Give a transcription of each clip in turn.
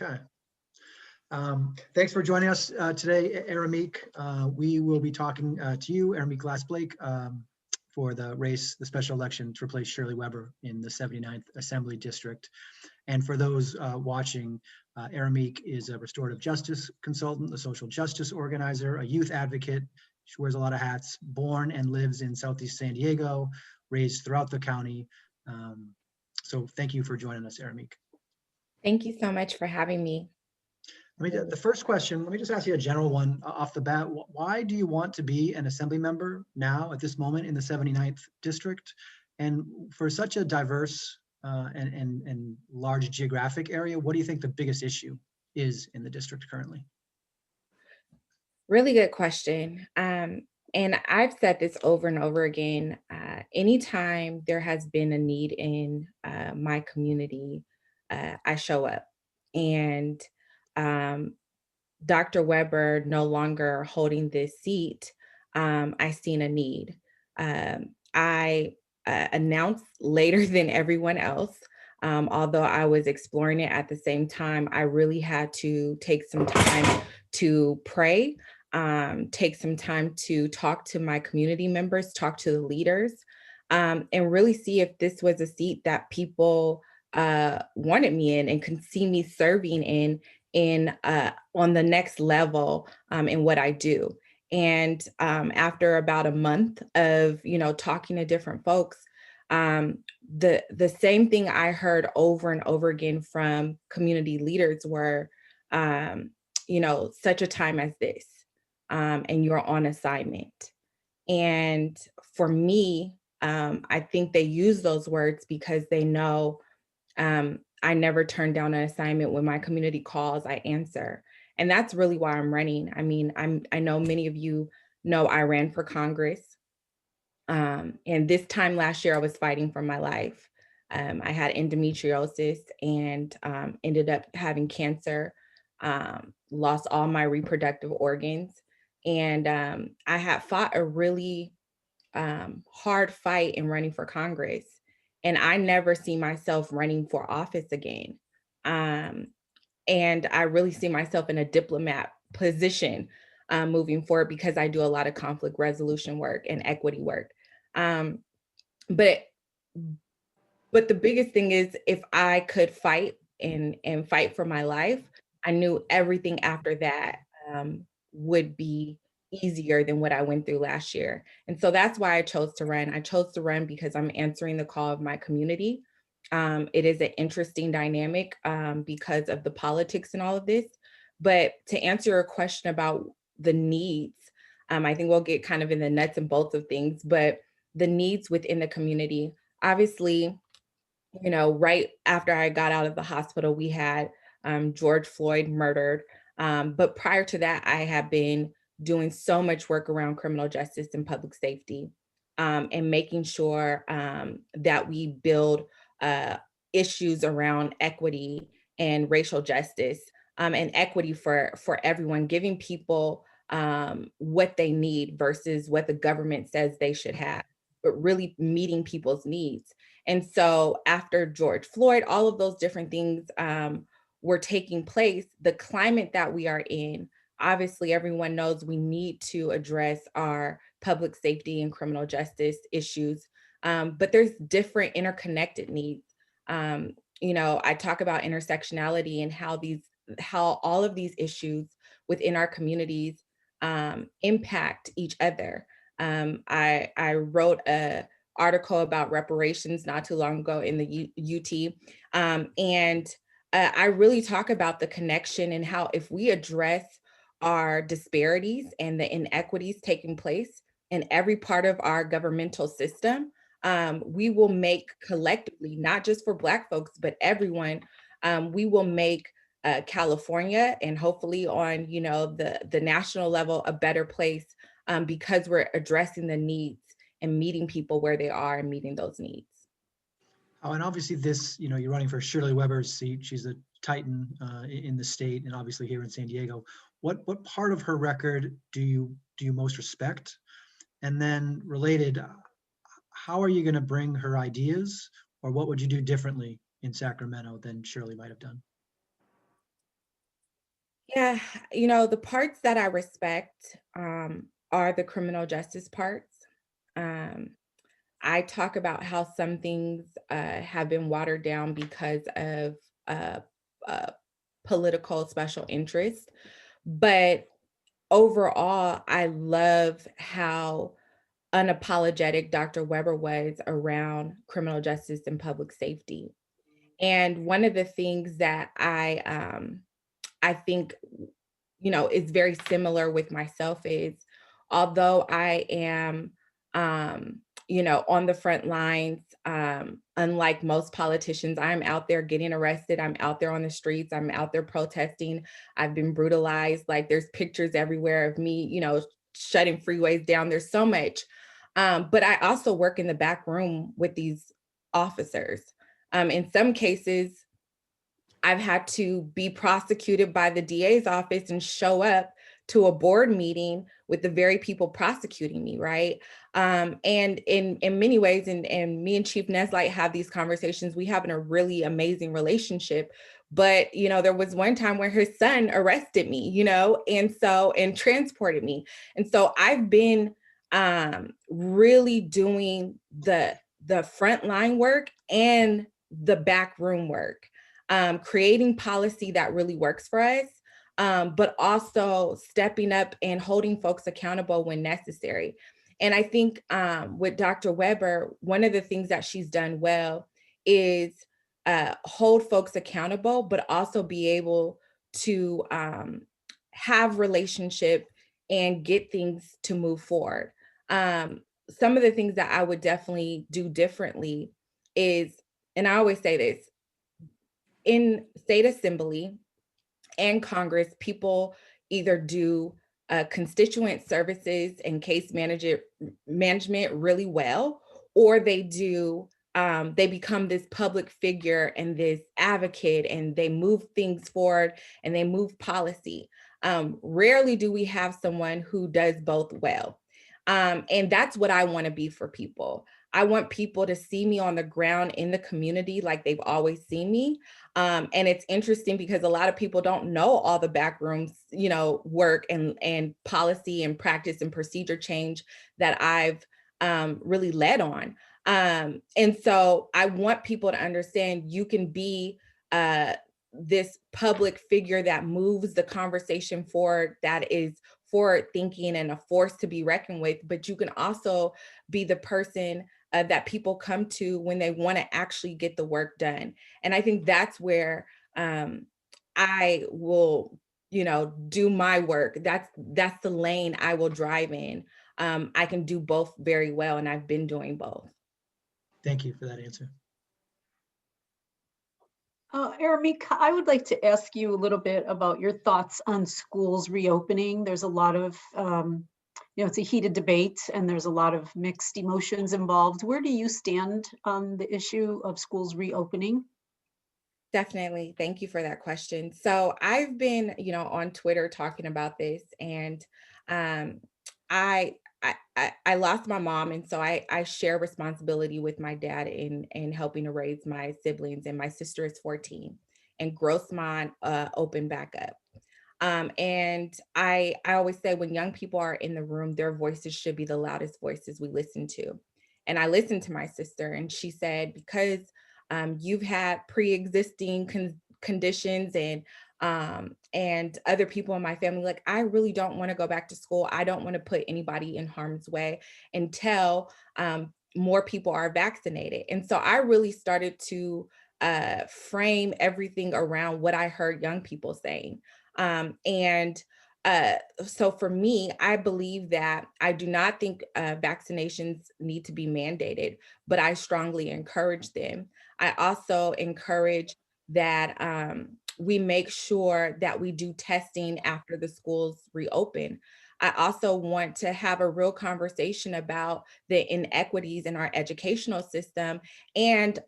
Okay. Thanks for joining us today, Aeiramique. We will be talking to you, Aeiramique Glass Blake, for the special election to replace Shirley Weber in the 79th Assembly District. And for those watching, Aeiramique is a restorative justice consultant, a social justice organizer, a youth advocate. She wears a lot of hats, born and lives in Southeast San Diego, raised throughout the county. So thank you for joining us, Aeiramique. Thank you so much for having me. The first question, let me just ask you a general one off the bat. Why do you want to be an assembly member now at this moment in the 79th district? And for such a diverse and large geographic area, what do you think the biggest issue is in the district currently? Really good question. And I've said this over and over again. Anytime there has been a need in my community, I show up. And Dr. Weber no longer holding this seat, I seen a need. I announced later than everyone else. Although I was exploring it at the same time, I really had to take some time to pray, take some time to talk to my community members, talk to the leaders, and really see if this was a seat that people wanted me in and could see me serving in on the next level in what I do. And after about a month of talking to different folks, the same thing I heard over and over again from community leaders were, such a time as this, and you're on assignment. And for me, I think they use those words because they know I never turn down an assignment. When my community calls, I answer. And that's really why I'm running. I mean, I know many of you know I ran for Congress. And this time last year, I was fighting for my life. I had endometriosis and ended up having cancer, lost all my reproductive organs. And I had fought a really hard fight in running for Congress. And I never see myself running for office again. And I really see myself in a diplomat position moving forward because I do a lot of conflict resolution work and equity work. But the biggest thing is if I could fight and fight for my life, I knew everything after that would be easier than what I went through last year. And so that's why I chose to run. I chose to run because I'm answering the call of my community. It is an interesting dynamic because of the politics and all of this. But to answer your question about the needs, I think we'll get kind of in the nuts and bolts of things, but the needs within the community, obviously, right after I got out of the hospital, we had George Floyd murdered. But prior to that, I have been doing so much work around criminal justice and public safety, and making sure that we build issues around equity and racial justice, and equity for everyone, giving people what they need versus what the government says they should have, but really meeting people's needs. And so after George Floyd, all of those different things were taking place. The climate that we are in, obviously everyone knows we need to address our public safety and criminal justice issues, but there's different interconnected needs. I talk about intersectionality and how all of these issues within our communities impact each other. I wrote an article about reparations not too long ago in the UT, and I really talk about the connection and how if we address our disparities and the inequities taking place in every part of our governmental system, we will make collectively, not just for Black folks, but everyone, we will make California and hopefully on the national level a better place, because we're addressing the needs and meeting people where they are and meeting those needs. Oh, and obviously this, you're running for Shirley Weber's seat. She's a titan in the state and obviously here in San Diego. What part of her record do you most respect? And then related, how are you going to bring her ideas, or what would you do differently in Sacramento than Shirley might have done? Yeah, the parts that I respect are the criminal justice parts. Um, I talk about how some things have been watered down because of uh, uh, political special interest. But overall, I love how unapologetic Dr. Weber was around criminal justice and public safety. And one of the things that I think is very similar with myself is although I am, on the front lines, unlike most politicians, I'm out there getting arrested. I'm out there on the streets. I'm out there protesting. I've been brutalized. Like there's pictures everywhere of me, shutting freeways down. There's so much. But I also work in the back room with these officers. In some cases, I've had to be prosecuted by the DA's office and show up to a board meeting with the very people prosecuting me, right? And in many ways, and me and Chief Neslight have these conversations. We have a really amazing relationship. But there was one time where his son arrested me, and transported me. And so I've been really doing the frontline work and the back room work, creating policy that really works for us, but also stepping up and holding folks accountable when necessary. And I think with Dr. Weber, one of the things that she's done well is hold folks accountable, but also be able to have relationship and get things to move forward. Some of the things that I would definitely do differently is, and I always say this, in state assembly and Congress, people either do constituent services and case management really well, or they become this public figure and this advocate, and they move things forward and they move policy. Rarely do we have someone who does both well. And that's what I want to be for people. I want people to see me on the ground in the community like they've always seen me. And it's interesting because a lot of people don't know all the back rooms, work and policy and practice and procedure change that I've really led on. And so I want people to understand you can be this public figure that moves the conversation forward, that is forward thinking and a force to be reckoned with, but you can also be the person that people come to when they want to actually get the work done. And I think that's where I will, do my work. That's the lane I will drive in. I can do both very well, and I've been doing both. Thank you for that answer. Aeiramique, I would like to ask you a little bit about your thoughts on schools reopening. There's a lot of, it's a heated debate and there's a lot of mixed emotions involved. Where do you stand on the issue of schools reopening? Definitely. Thank you for that question. So I've been, on Twitter talking about this, and um, I, I lost my mom, and so I share responsibility with my dad in helping to raise my siblings, and my sister is 14, and Grossmont opened back up. And I always say when young people are in the room, their voices should be the loudest voices we listen to. And I listened to my sister, and she said, because you've had pre-existing conditions and other people in my family, like, I really don't want to go back to school. I don't want to put anybody in harm's way until more people are vaccinated. And so I really started to frame everything around what I heard young people saying. And so for me, I believe that I do not think vaccinations need to be mandated, but I strongly encourage them. I also encourage that we make sure that we do testing after the schools reopen. I also want to have a real conversation about the inequities in our educational system, and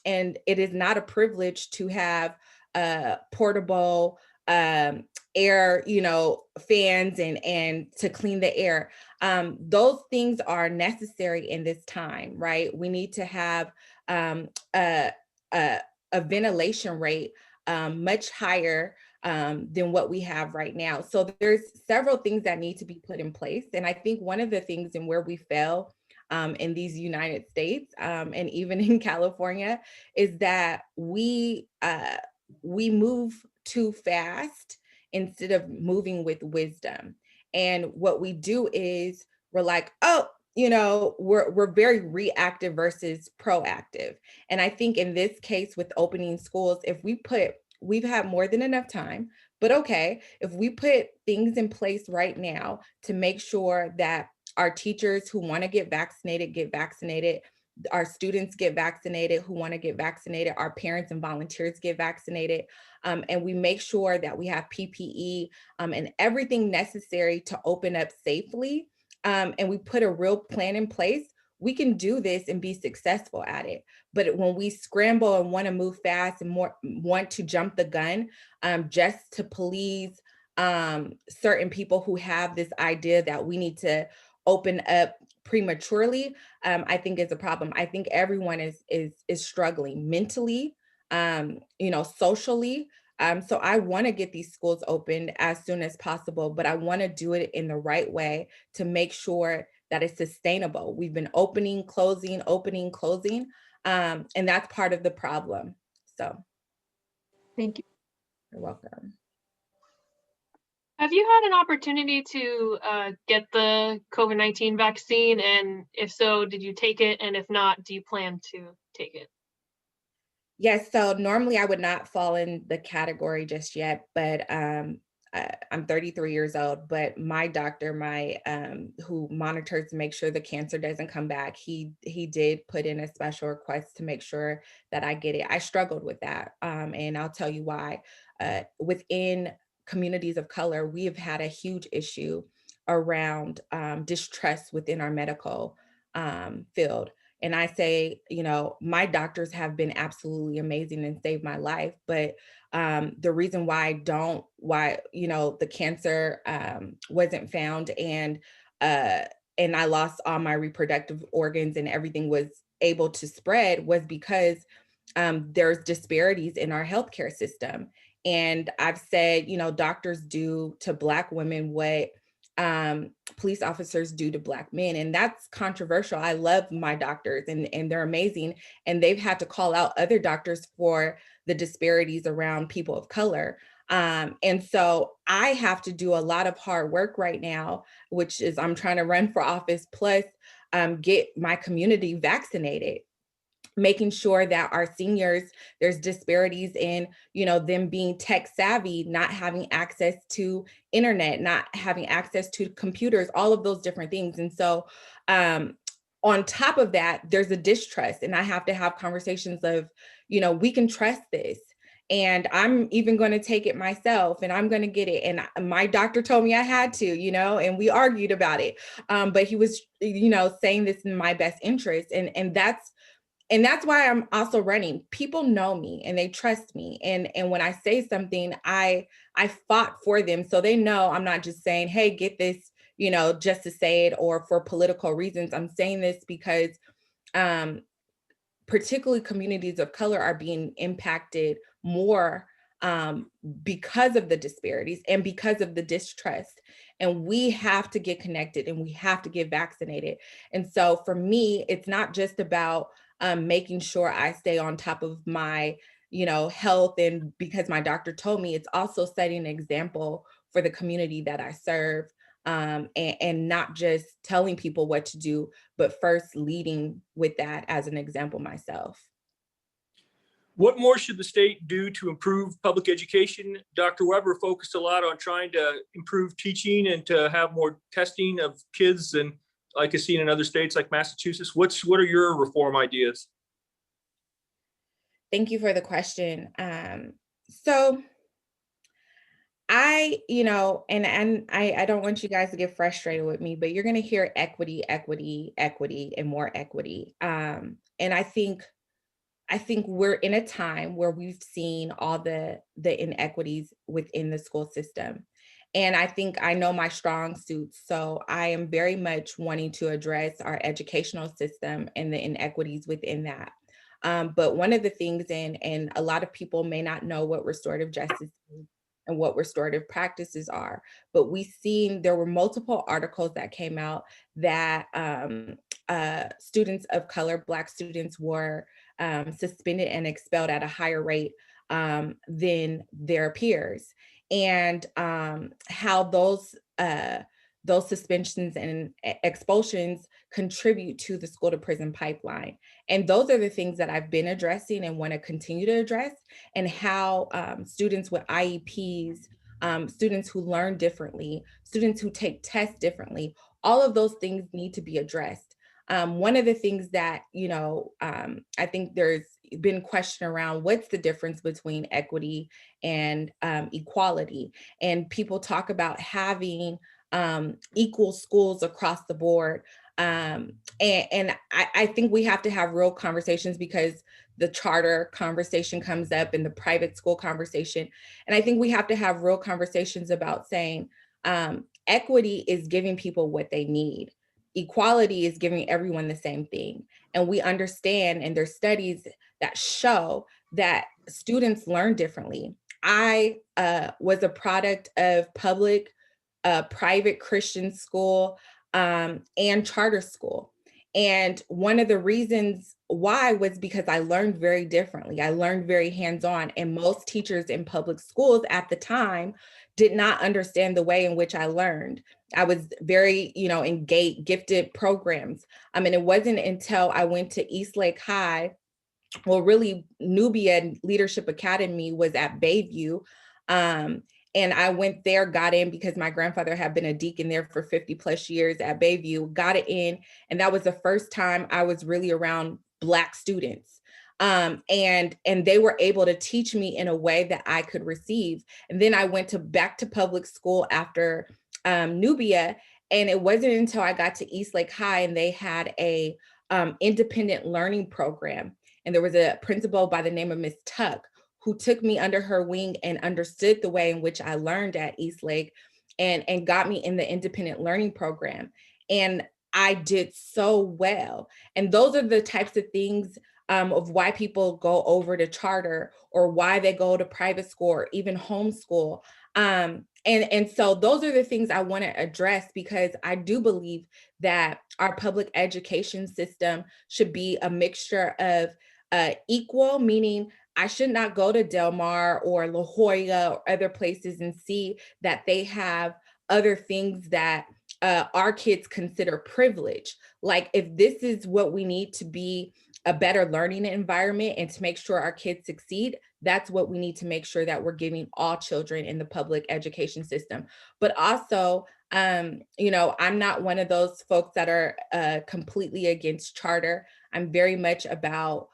it is not a privilege to have portable air, fans and to clean the air. Those things are necessary in this time, right? We need to have a ventilation rate much higher than what we have right now. So there's several things that need to be put in place. And I think one of the things and where we fail in these United States and even in California is that we move too fast instead of moving with wisdom. And what we do is we're like, oh, we're very reactive versus proactive. And I think in this case with opening schools, we've had more than enough time, but okay, if we put things in place right now to make sure that our teachers who want to get vaccinated, our students get vaccinated who want to get vaccinated, our parents and volunteers get vaccinated, and we make sure that we have PPE and everything necessary to open up safely, and we put a real plan in place, we can do this and be successful at it. But when we scramble and want to move fast and want to jump the gun just to please certain people who have this idea that we need to open up prematurely, I think is a problem. I think everyone is struggling mentally, socially. So I want to get these schools opened as soon as possible, but I want to do it in the right way to make sure that it's sustainable. We've been opening, closing, and that's part of the problem. So. Thank you. You're welcome. Have you had an opportunity to get the COVID-19 vaccine? And if so, did you take it? And if not, do you plan to take it? Yes, so normally I would not fall in the category just yet, but I'm 33 years old, but my doctor, who monitors to make sure the cancer doesn't come back, he did put in a special request to make sure that I get it. I struggled with that, and I'll tell you why. Within communities of color, we have had a huge issue around distrust within our medical field. And I say, my doctors have been absolutely amazing and saved my life. But the reason why the cancer wasn't found and I lost all my reproductive organs and everything was able to spread was because there's disparities in our healthcare system. And I've said, doctors do to Black women what police officers do to Black men. And that's controversial. I love my doctors and they're amazing. And they've had to call out other doctors for the disparities around people of color. And so I have to do a lot of hard work right now, which is I'm trying to run for office, plus get my community vaccinated, making sure that our seniors, there's disparities in, them being tech savvy, not having access to internet, not having access to computers, all of those different things. And so on top of that, there's a distrust, and I have to have conversations of, we can trust this. And I'm even going to take it myself and I'm going to get it. And my doctor told me I had to, and we argued about it. But he was, saying this in my best interest. And that's why I'm also running. People know me and they trust me. And when I say something, I fought for them. So they know I'm not just saying, hey, get this, just to say it or for political reasons. I'm saying this because particularly communities of color are being impacted more because of the disparities and because of the distrust. And we have to get connected and we have to get vaccinated. And so for me, it's not just about making sure I stay on top of my, health. And because my doctor told me, it's also setting an example for the community that I serve, and not just telling people what to do, but first leading with that as an example myself. What more should the state do to improve public education? Dr. Weber focused a lot on trying to improve teaching and to have more testing of kids, and like I've seen in other states like Massachusetts. What are your reform ideas? Thank you for the question. So I don't want you guys to get frustrated with me, but you're going to hear equity, equity, equity, and more equity. And I think we're in a time where we've seen all the inequities within the school system. And I think I know my strong suits. So I am very much wanting to address our educational system and the inequities within that. But one of the things, and a lot of people may not know what restorative justice is, and what restorative practices are. But there were multiple articles that came out that students of color, Black students, were suspended and expelled at a higher rate than their peers, and how those suspensions and expulsions contribute to the school to prison pipeline. And those are the things that I've been addressing and want to continue to address, and how students with IEPs, students who learn differently, students who take tests differently, all of those things need to be addressed. One of the things that, I think there's been question around, what's the difference between equity and equality? And people talk about having equal schools across the board. And I think we have to have real conversations, because the charter conversation comes up and the private school conversation. And I think we have to have real conversations about saying equity is giving people what they need. Equality is giving everyone the same thing. And we understand, and there's studies that show that students learn differently. I was a product of public, private Christian school, and charter school. And one of the reasons why was because I learned very differently. I learned very hands-on, and most teachers in public schools at the time did not understand the way in which I learned. I was very, in gifted programs. And it wasn't until I went to Eastlake High, well, really Nubia Leadership Academy was at Bayview. And I went there, got in because my grandfather had been a deacon there for 50 plus years at Bayview, got it in. And that was the first time I was really around Black students. And they were able to teach me in a way that I could receive. And then I went back to public school after Nubia. And it wasn't until I got to Eastlake High and they had a independent learning program. And there was a principal by the name of Miss Tuck, who took me under her wing and understood the way in which I learned at Eastlake, and got me in the independent learning program. And I did so well. And those are the types of things of why people go over to charter, or why they go to private school, or even homeschool. And so those are the things I want to address, because I do believe that our public education system should be a mixture of equal, meaning I should not go to Del Mar or La Jolla or other places and see that they have other things that our kids consider privilege. Like, if this is what we need to be a better learning environment and to make sure our kids succeed, that's what we need to make sure that we're giving all children in the public education system. But also, I'm not one of those folks that are completely against charter. I'm very much about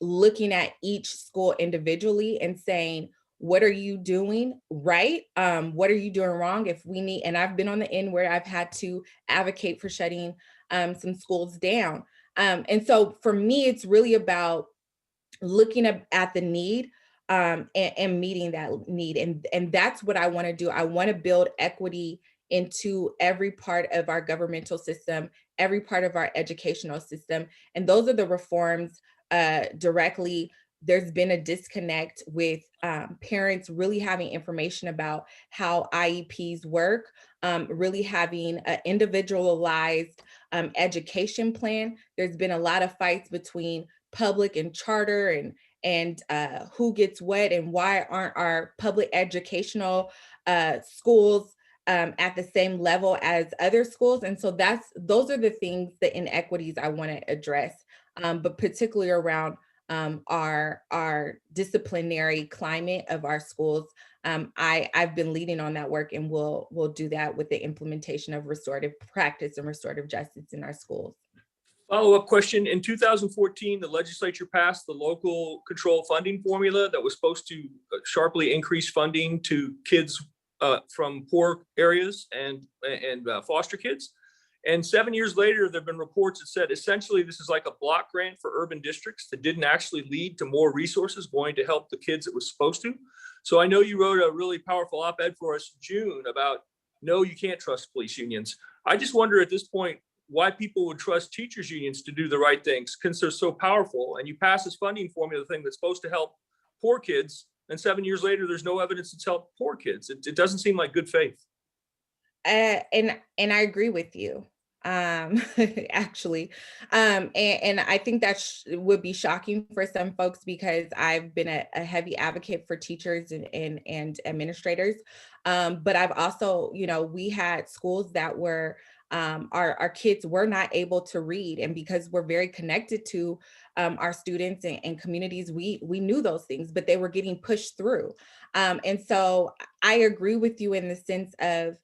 looking at each school individually and saying, what are you doing right? What are you doing wrong? If we need, and I've been on the end where I've had to advocate for shutting some schools down. And so for me, it's really about looking at the need and meeting that need. And that's what I want to do. I want to build equity into every part of our governmental system, every part of our educational system. And those are the reforms directly. There's been a disconnect with parents really having information about how IEPs work, really having an individualized education plan. There's been a lot of fights between public and charter, and who gets what, and why aren't our public educational schools at the same level as other schools. And so those are the things, the inequities I want to address, but particularly around our disciplinary climate of our schools. I've been leading on that work, and we'll do that with the implementation of restorative practice and restorative justice in our schools. Follow-up question. In 2014, the legislature passed the local control funding formula that was supposed to sharply increase funding to kids from poor areas and foster kids. And 7 years later, there have been reports that said essentially this is like a block grant for urban districts that didn't actually lead to more resources going to help the kids it was supposed to. So I know you wrote a really powerful op-ed for us in June about, no, you can't trust police unions. I just wonder at this point why people would trust teachers unions to do the right things, since they're so powerful. And you pass this funding formula thing that's supposed to help poor kids, and 7 years later, there's no evidence it's helped poor kids. It doesn't seem like good faith. And I agree with you, actually. And I think that would be shocking for some folks because I've been a heavy advocate for teachers and administrators. But I've also, we had schools that were, our kids were not able to read. And because we're very connected to our students and communities, we knew those things, but they were getting pushed through. And so I agree with you in the sense of,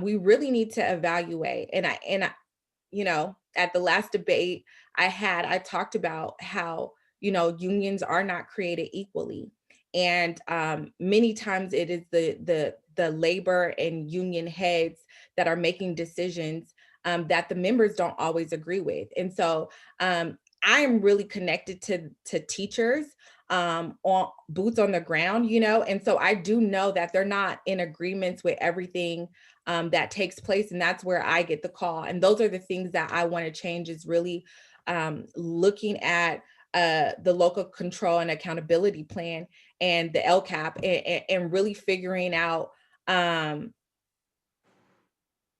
we really need to evaluate. And I, at the last debate I talked about how, unions are not created equally. And many times it is the labor and union heads that are making decisions that the members don't always agree with. And so I am really connected to teachers on boots on the ground, and so I do know that they're not in agreements with everything that takes place. And that's where I get the call. And those are the things that I want to change, is really looking at the local control and accountability plan and the LCAP and really figuring out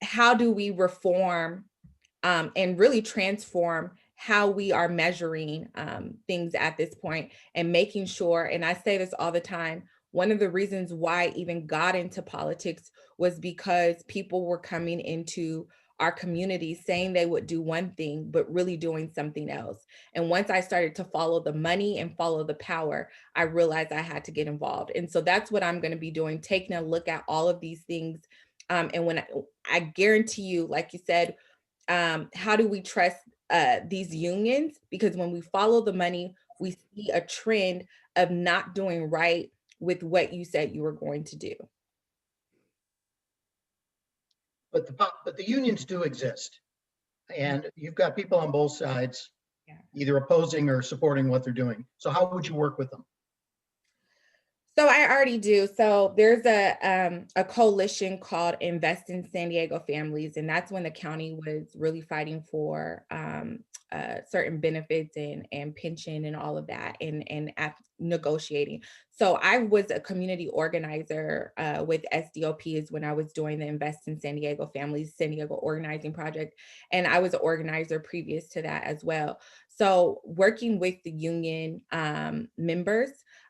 how do we reform and really transform how we are measuring things at this point, and making sure, and I say this all the time, one of the reasons why I even got into politics was because people were coming into our community saying they would do one thing, but really doing something else. And once I started to follow the money and follow the power, I realized I had to get involved. And so that's what I'm going to be doing, taking a look at all of these things. And when I guarantee you, like you said, how do we trust these unions? Because when we follow the money, we see a trend of not doing right with what you said you were going to do. But the unions do exist, and you've got people on both sides, Yeah. either opposing or supporting what they're doing. So how would you work with them? So I already do. So there's a coalition called Invest in San Diego Families, and that's when the county was really fighting for certain benefits and pension and all of that, and negotiating. So I was a community organizer with SDOP is when I was doing the Invest in San Diego Families, San Diego Organizing Project, and I was an organizer previous to that as well. So working with the union members,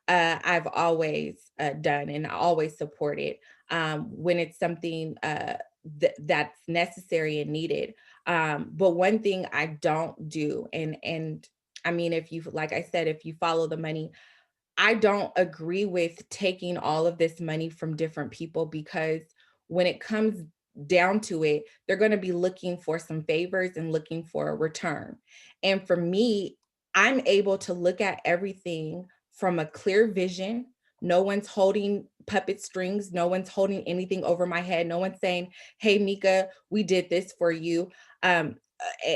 I've always done, and I always supported when it's something that's necessary and needed. But one thing I don't do, and I mean, if you, like I said, if you follow the money, I don't agree with taking all of this money from different people, because when it comes down to it, they're going to be looking for some favors and looking for a return. And for me, I'm able to look at everything from a clear vision. No one's holding puppet strings. No one's holding anything over my head. No one's saying, hey, Mika, we did this for you. And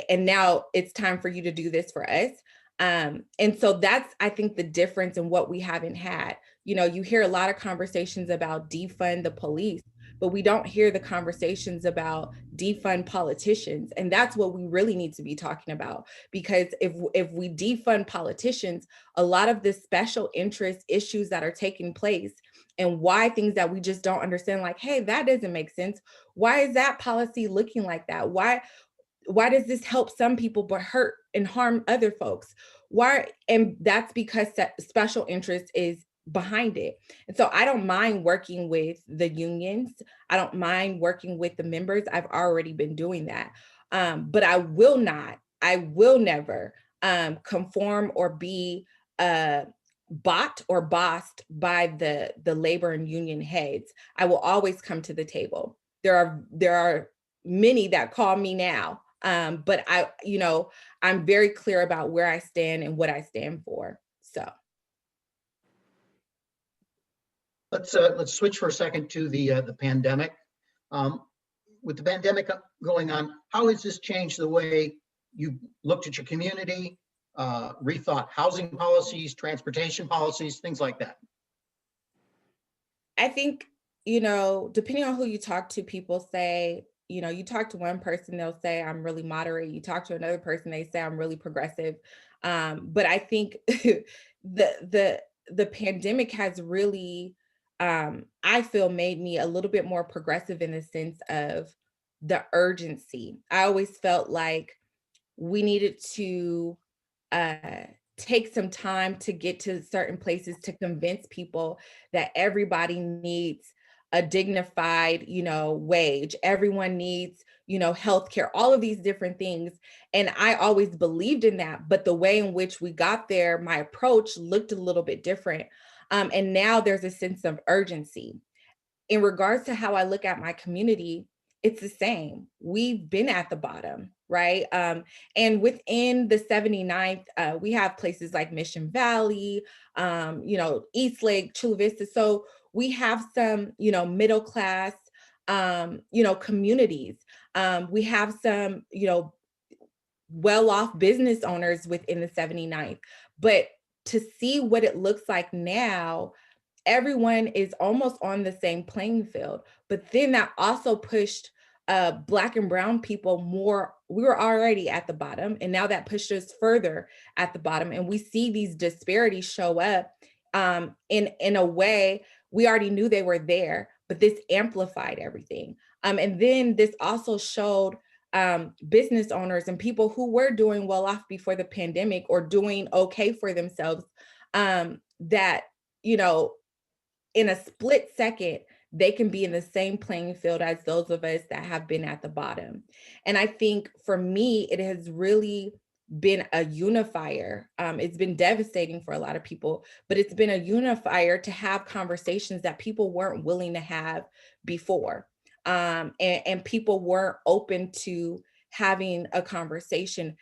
now it's time for you to do this for us. And so that's, I think, the difference in what we haven't had. You hear a lot of conversations about defund the police, but we don't hear the conversations about defund politicians. And that's what we really need to be talking about. Because if we defund politicians, a lot of the special interest issues that are taking place, and why things that we just don't understand, like, hey, that doesn't make sense. Why is that policy looking like that? Why does this help some people but hurt and harm other folks? Why? And that's because special interest is behind it. And so I don't mind working with the unions. I don't mind working with the members. I've already been doing that. But I will never conform or be bought or bossed by the labor and union heads. I will always come to the table. There are many that call me now. But I'm very clear about where I stand and what I stand for. So. Let's switch for a second to the pandemic. With the pandemic going on, how has this changed the way you looked at your community, rethought housing policies, transportation policies, things like that? I think, depending on who you talk to, people say, you talk to one person, they'll say, I'm really moderate. You talk to another person, they say, I'm really progressive. But I think the pandemic has really, I feel, made me a little bit more progressive in the sense of the urgency. I always felt like we needed to take some time to get to certain places to convince people that everybody needs a dignified, wage. Everyone needs, healthcare, all of these different things. And I always believed in that, but the way in which we got there, my approach looked a little bit different. And now there's a sense of urgency. In regards to how I look at my community, it's the same. We've been at the bottom, right? And within the 79th, we have places like Mission Valley, East Lake, Chula Vista. So we have some, middle class, communities. We have some, well-off business owners within the 79th. But to see what it looks like now, everyone is almost on the same playing field. But then that also pushed Black and Brown people more. We were already at the bottom, and now that pushed us further at the bottom. And we see these disparities show up in a way we already knew they were there, but this amplified everything. And then this also showed business owners and people who were doing well off before the pandemic or doing okay for themselves, that, in a split second, they can be in the same playing field as those of us that have been at the bottom. And I think for me, it has really been a unifier. It's been devastating for a lot of people, but it's been a unifier to have conversations that people weren't willing to have before. And people weren't open to having a conversation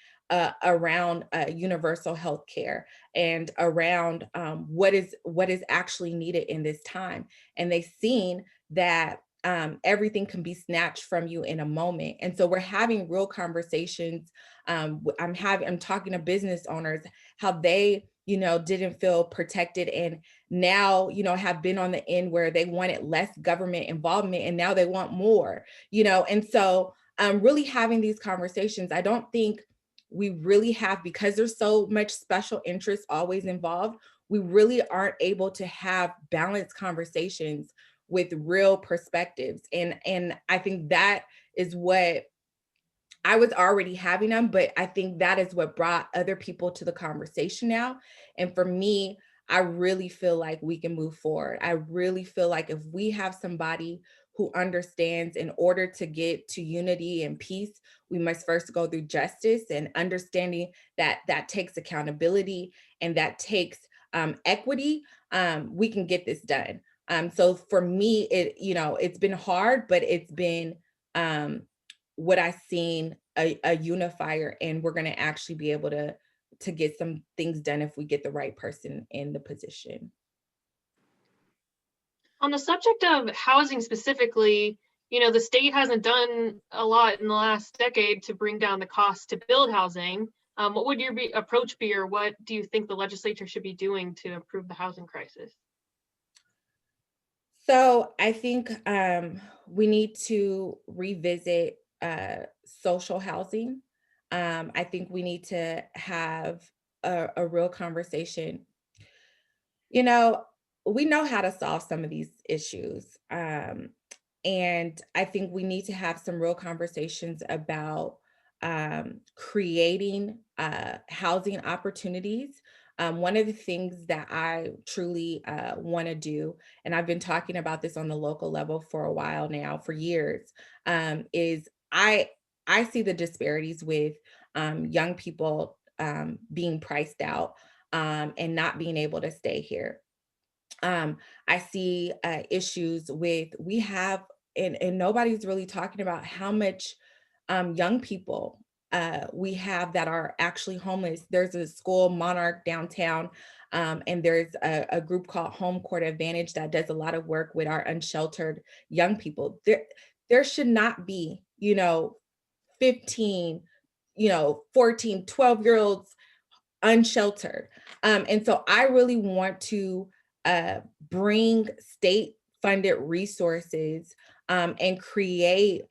around universal health care and around what is actually needed in this time. And they've seen that everything can be snatched from you in a moment. And so we're having real conversations. I'm talking to business owners, how they, didn't feel protected and now, have been on the end where they wanted less government involvement and now they want more, and so really having these conversations, I don't think we really have, because there's so much special interest always involved, we really aren't able to have balanced conversations with real perspectives. And I think that is what I was already having them, but I think that is what brought other people to the conversation now. And for me, I really feel like we can move forward. I really feel like if we have somebody who understands, in order to get to unity and peace, we must first go through justice, and understanding that that takes accountability and that takes equity, we can get this done. So for me, it's been hard, but it's been what I've seen a unifier, and we're going to actually be able to get some things done if we get the right person in the position. On the subject of housing specifically, the state hasn't done a lot in the last decade to bring down the cost to build housing. What would your approach be, or what do you think the legislature should be doing to improve the housing crisis? So I think we need to revisit social housing. I think we need to have a real conversation. We know how to solve some of these issues. And I think we need to have some real conversations about creating housing opportunities. One of the things that I truly want to do, and I've been talking about this on the local level for a while now, for years, is I see the disparities with young people being priced out and not being able to stay here. I see issues with, we have, and nobody's really talking about how much young people we have that are actually homeless. There's a school, Monarch, downtown, and there's a group called Home Court Advantage that does a lot of work with our unsheltered young people. There should not be, 15, 14, 12-year-olds unsheltered. And so I really want to bring state-funded resources and create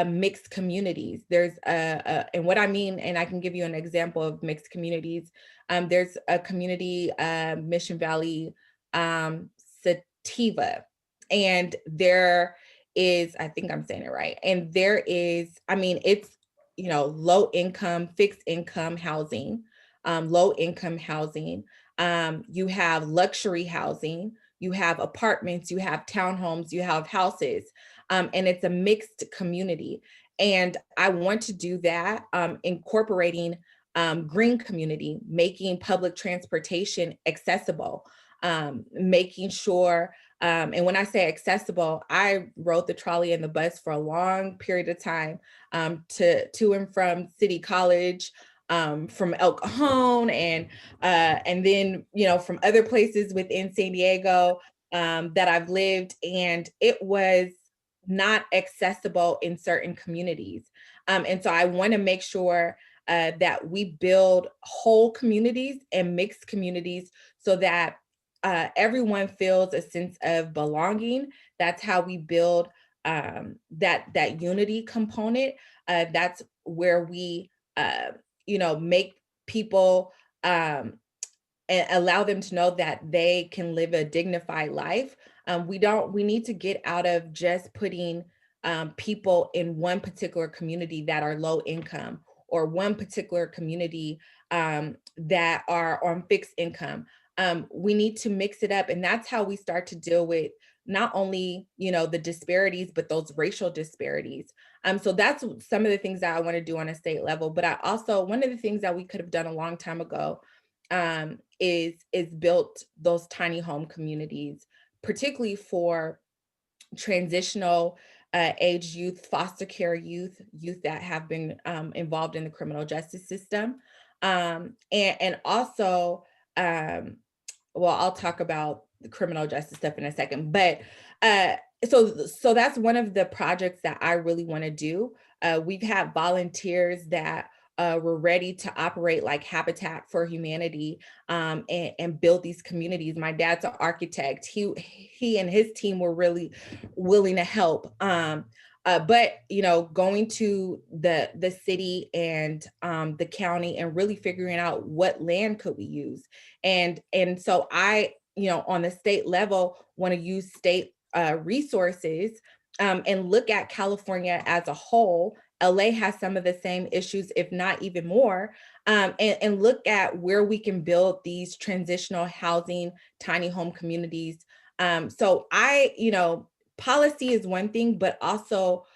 mixed communities. There's and what I mean, and I can give you an example of mixed communities. There's a community, Mission Valley sativa. And there is, I think I'm saying it right. And there is, I mean, it's, low income, fixed income housing, low income housing. You have luxury housing, you have apartments, you have townhomes, you have houses, and it's a mixed community. And I want to do that, incorporating green community, making public transportation accessible, making sure, and when I say accessible, I rode the trolley and the bus for a long period of time, to and from City College, from El Cajon, and then from other places within San Diego that I've lived, and it was not accessible in certain communities, and so I want to make sure that we build whole communities and mixed communities so that everyone feels a sense of belonging. That's how we build that unity component. That's where we make people and allow them to know that they can live a dignified life. We need to get out of just putting people in one particular community that are low income, or one particular community that are on fixed income. We need to mix it up. And that's how we start to deal with not only, the disparities, but those racial disparities. So that's some of the things that I want to do on a state level. But I also, one of the things that we could have done a long time ago is built those tiny home communities, particularly for transitional age youth, foster care youth that have been involved in the criminal justice system. And also, well, I'll talk about the criminal justice stuff in a second, but so that's one of the projects that I really want to do. We've had volunteers that were ready to operate like Habitat for Humanity, and build these communities. My dad's an architect. He and his team were really willing to help. But going to the city and the county and really figuring out what land could we use, and so I, on the state level, want to use state resources and look at California as a whole. LA has some of the same issues, if not even more, and look at where we can build these transitional housing, tiny home communities. So policy is one thing, but also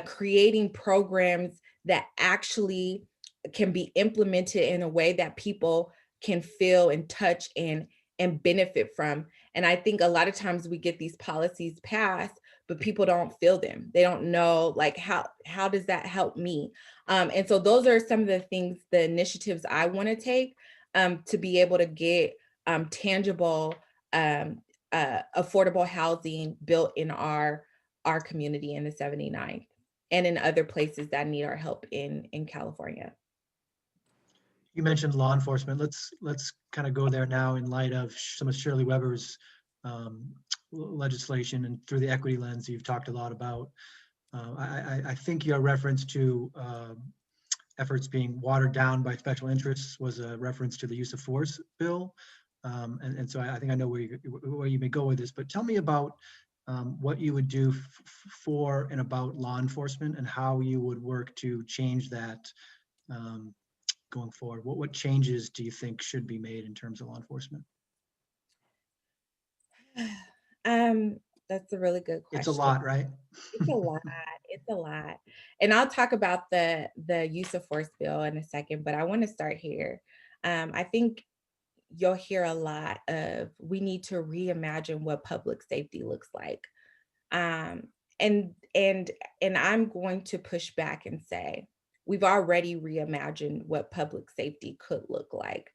creating programs that actually can be implemented in a way that people can feel and touch and benefit from. And I think a lot of times we get these policies passed, but people don't feel them. They don't know, like, how does that help me? And so those are some of the things, the initiatives I want to take to be able to get tangible, affordable housing built in our community in the 79th and in other places that need our help in California. You mentioned law enforcement. Let's kind of go there now in light of some of Shirley Weber's legislation, and through the equity lens you've talked a lot about. I think your reference to efforts being watered down by special interests was a reference to the use of force bill. And so I think I know where you may go with this, but tell me about what you would do for and about law enforcement, and how you would work to change that going forward. What changes do you think should be made in terms of law enforcement? That's a really good question. It's a lot, right? It's a lot. It's a lot. And I'll talk about the use of force bill in a second, but I want to start here. I think you'll hear a lot of, we need to reimagine what public safety looks like. And I'm going to push back and say, we've already reimagined what public safety could look like.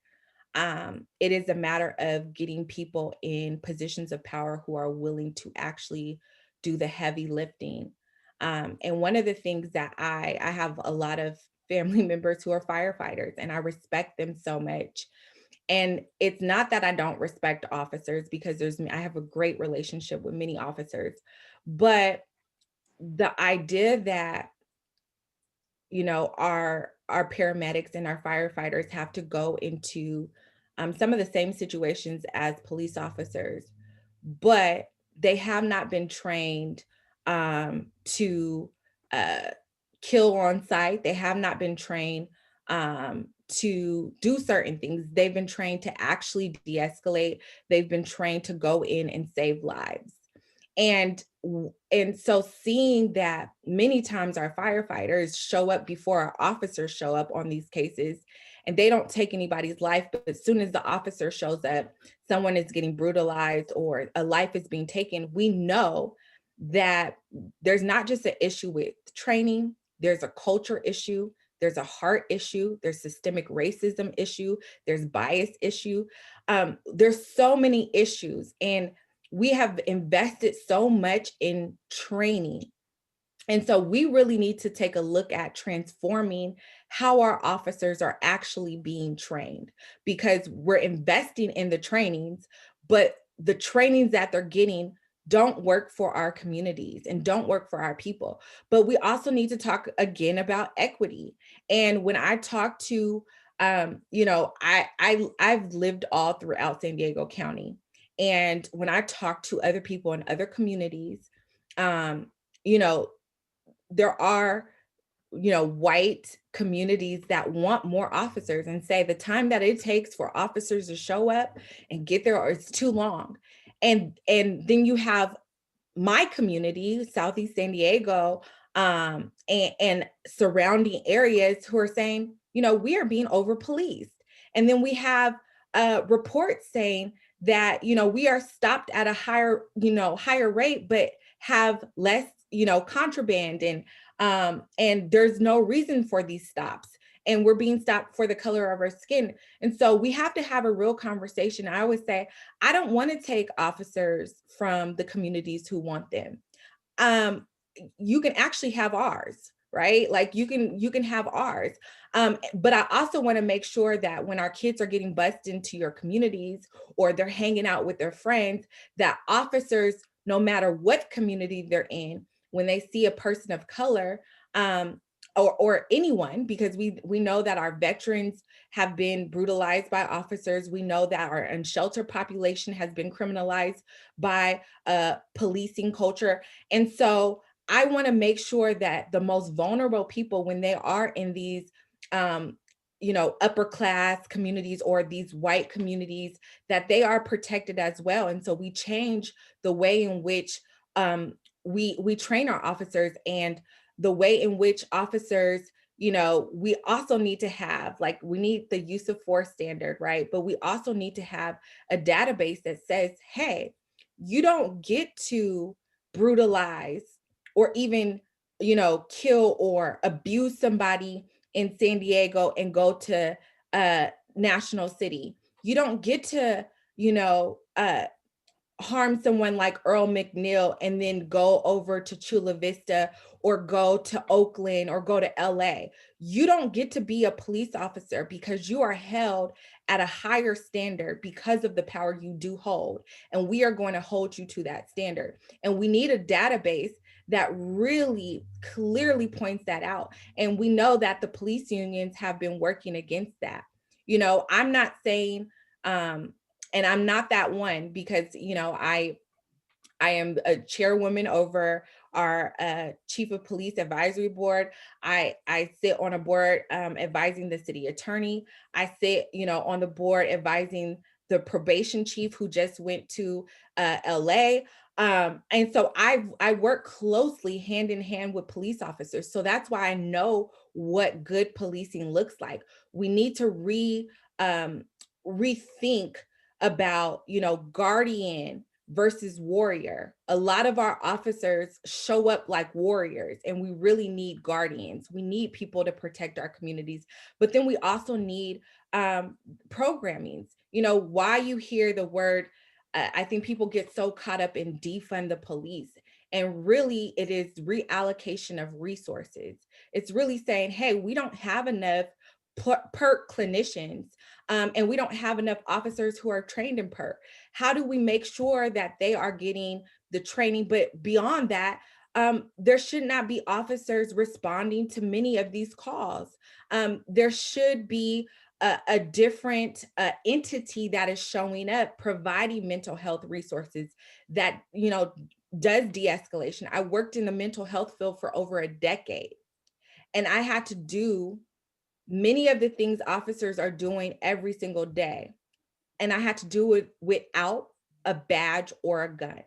It is a matter of getting people in positions of power who are willing to actually do the heavy lifting. And one of the things that I have a lot of family members who are firefighters, and I respect them so much. And it's not that I don't respect officers, because I have a great relationship with many officers, but the idea that, our paramedics and our firefighters have to go into some of the same situations as police officers, but they have not been trained to kill on sight. They have not been trained to do certain things. They've been trained to actually de-escalate. They've been trained to go in and save lives. And so seeing that many times our firefighters show up before our officers show up on these cases, and they don't take anybody's life, but as soon as the officer shows up, someone is getting brutalized or a life is being taken, we know that there's not just an issue with training, there's a culture issue, there's a heart issue, there's systemic racism issue, there's bias issue. There's so many issues, and we have invested so much in training. And so we really need to take a look at transforming how our officers are actually being trained, because we're investing in the trainings, but the trainings that they're getting don't work for our communities and don't work for our people. But we also need to talk again about equity. And when I talk to, I've lived all throughout San Diego County. And when I talk to other people in other communities, there are, white communities that want more officers and say the time that it takes for officers to show up and get there, it's too long. And then you have my community, Southeast San Diego, and surrounding areas who are saying, we are being over policed. And then we have reports saying that, we are stopped at a higher rate, but have less, contraband, and there's no reason for these stops. And we're being stopped for the color of our skin. And so we have to have a real conversation. I always say, I don't want to take officers from the communities who want them. You can actually have ours, right? Like you can have ours. But I also want to make sure that when our kids are getting bused into your communities or they're hanging out with their friends, that officers, no matter what community they're in, when they see a person of color, or anyone, because we know that our veterans have been brutalized by officers. We know that our unsheltered population has been criminalized by policing culture. And so I want to make sure that the most vulnerable people, when they are in these upper class communities or these white communities, that they are protected as well. And so we change the way in which we train our officers, and the way in which officers, we also need to have, we need the use of force standard, right? But we also need to have a database that says, hey, you don't get to brutalize or even, kill or abuse somebody in San Diego and go to National City. You don't get to, harm someone like Earl McNeil and then go over to Chula Vista or go to Oakland or go to LA. You don't get to be a police officer because you are held at a higher standard because of the power you do hold. And we are going to hold you to that standard. And we need a database that really clearly points that out. And we know that the police unions have been working against that. I'm not saying, and I'm not that one, because, I am a chairwoman over our chief of police advisory board. I sit on a board advising the city attorney. I sit, on the board advising the probation chief who just went to LA. And so I work closely hand in hand with police officers. So that's why I know what good policing looks like. We need to rethink about, guardian versus warrior. A lot of our officers show up like warriors, and we really need guardians. We need people to protect our communities, but then we also need programming. Why you hear the word, I think people get so caught up in defund the police, and really it is reallocation of resources. It's really saying, hey, we don't have enough PERT clinicians, and we don't have enough officers who are trained in PERT. How do we make sure that they are getting the training? But beyond that, there should not be officers responding to many of these calls. There should be a different entity that is showing up, providing mental health resources that, you know, does de-escalation. I worked in the mental health field for over a decade, and I had to do many of the things officers are doing every single day. And I had to do it without a badge or a gun.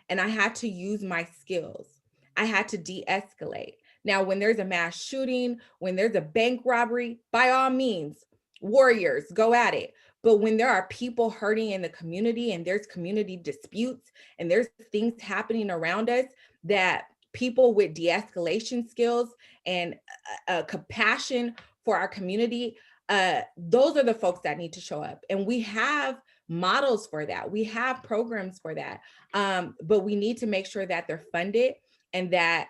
And I had to use my skills. I had to de-escalate. Now, when there's a mass shooting, when there's a bank robbery, by all means, warriors, go at it. But when there are people hurting in the community and there's community disputes and there's things happening around us, that people with de-escalation skills and compassion for our community, those are the folks that need to show up. And we have models for that. We have programs for that. But we need to make sure that they're funded and that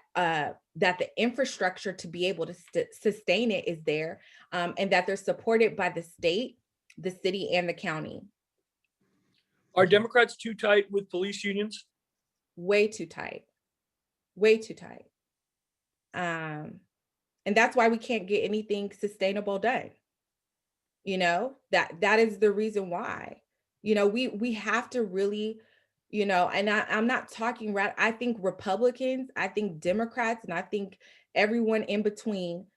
that the infrastructure to be able to sustain it is there, and that they're supported by the state, the city, and the county. Are Democrats too tight with police unions? Way too tight. Way too tight. And that's why we can't get anything sustainable done. You know, that is the reason why. You know, we have to really, you know, and I'm not talking right. I think Republicans, I think Democrats, and I think everyone in between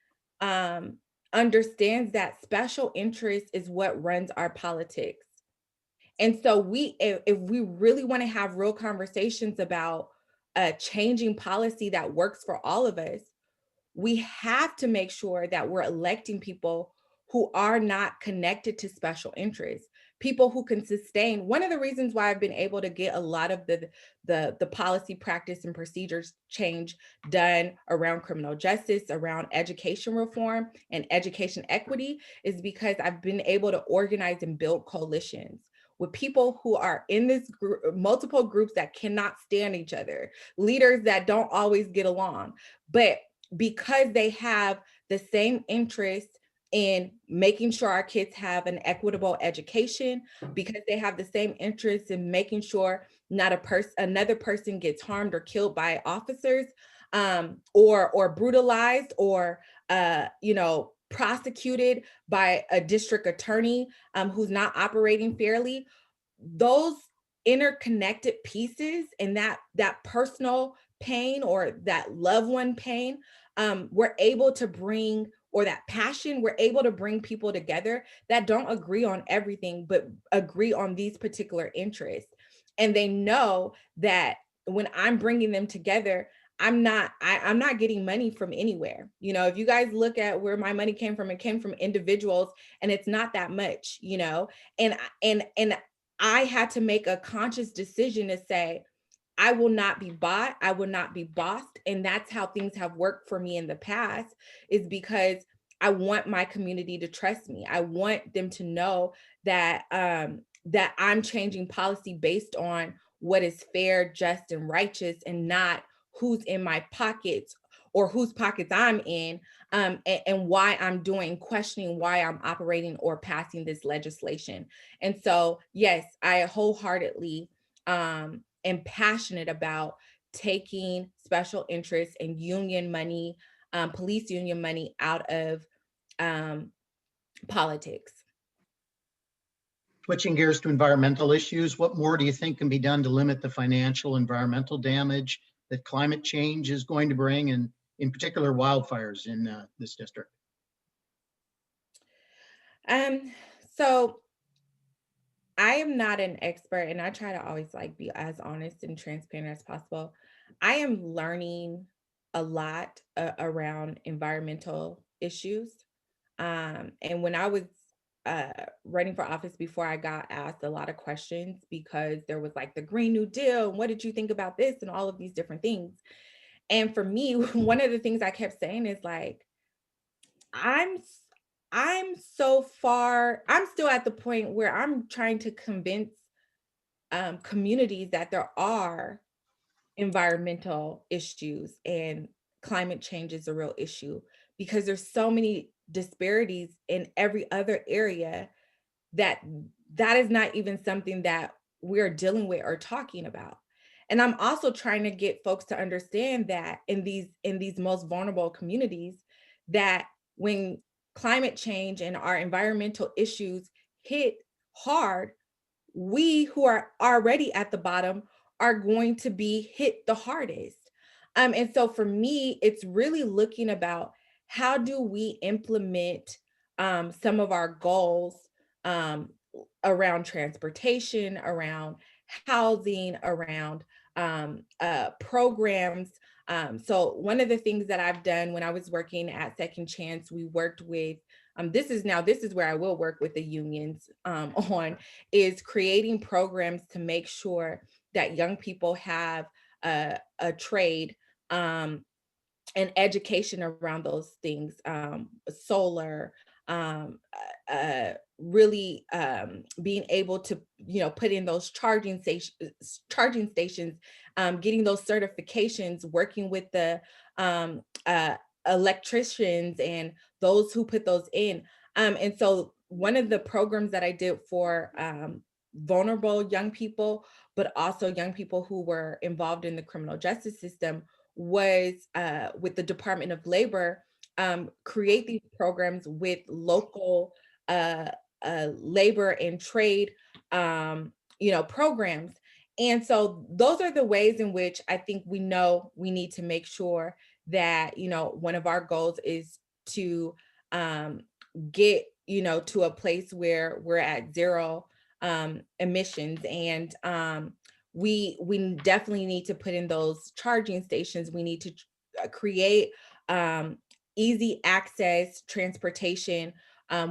understands that special interest is what runs our politics. And so if we really want to have real conversations about changing policy that works for all of us, we have to make sure that we're electing people who are not connected to special interests, people who can sustain. One of the reasons why I've been able to get a lot of the policy practice and procedures change done around criminal justice, around education reform and education equity is because I've been able to organize and build coalitions with people who are in this group, multiple groups that cannot stand each other, leaders that don't always get along, but because they have the same interest in making sure our kids have an equitable education, because they have the same interest in making sure not another person gets harmed or killed by officers, or brutalized, or you know, prosecuted by a district attorney who's not operating fairly. Those interconnected pieces and that personal pain or that loved one pain, we're able to bring, or that passion, we're able to bring people together that don't agree on everything, but agree on these particular interests. And they know that when I'm bringing them together, I'm not getting money from anywhere. You know, if you guys look at where my money came from, it came from individuals, and it's not that much, you know, and I had to make a conscious decision to say, I will not be bought, I will not be bossed. And that's how things have worked for me in the past, is because I want my community to trust me. I want them to know that that I'm changing policy based on what is fair, just, and righteous, and not who's in my pockets or whose pockets I'm in, and why I'm questioning why I'm operating or passing this legislation. And so, yes, I wholeheartedly am passionate about taking special interests and union money, police union money out of politics. Switching gears to environmental issues, what more do you think can be done to limit the financial environmental damage that climate change is going to bring, and in particular wildfires in this district? So I am not an expert, and I try to always be as honest and transparent as possible. I am learning a lot around environmental issues. And when I was running for office before, I got asked a lot of questions because there was the Green New Deal, and what did you think about this, and all of these different things. And for me, one of the things I kept saying is I'm so far, I'm still at the point where I'm trying to convince communities that there are environmental issues and climate change is a real issue, because there's so many disparities in every other area that is not even something that we're dealing with or talking about. And I'm also trying to get folks to understand that in these most vulnerable communities, that when climate change and our environmental issues hit hard, we who are already at the bottom are going to be hit the hardest. And so for me, it's really looking about how do we implement some of our goals um, around transportation, around housing, around programs. So one of the things that I've done when I was working at Second Chance, we worked with, this is where I will work with the unions on, is creating programs to make sure that young people have a trade and education around those things, solar, really being able to, put in those charging stations, getting those certifications, working with the electricians and those who put those in. And so one of the programs that I did for vulnerable young people, but also young people who were involved in the criminal justice system, was with the Department of Labor, create these programs with local labor and trade, programs. And so those are the ways in which I think we know we need to make sure that, one of our goals is to get, to a place where we're at zero emissions. And we definitely need to put in those charging stations. We need to create easy access transportation